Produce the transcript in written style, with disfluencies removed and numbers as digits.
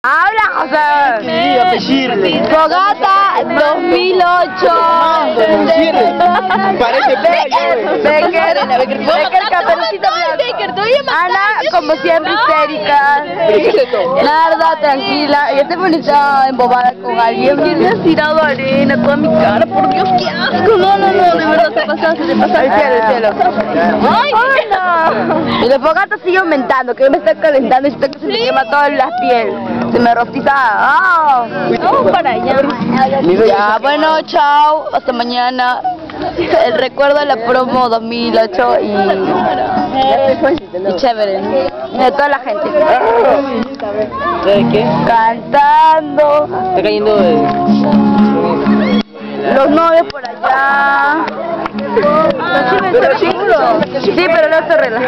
Habla, José. Sí, a decirle. Fogata 2008. Parece Becker, Caperucita Blanco. Ana, como siempre, histérica. ¿Pero qué es esto? Narda, tranquila. Y este bonita embobada con alguien. ¿Quién le has tirado arena a toda mi cara? Por Dios, qué asco. No, de verdad te pasaste. El cielo. Ay, no. Y la fogata sigue aumentando, que me está calentando y siento que se me quema toda la piel. Se me rostiza. Vamos para allá. Ya, bueno, chao. Hasta mañana. El recuerdo de la promo 2008 y chévere, de toda la gente. ¿Sabes qué? Cantando. Está cayendo Los novios por allá. Sí, pero no se relaja.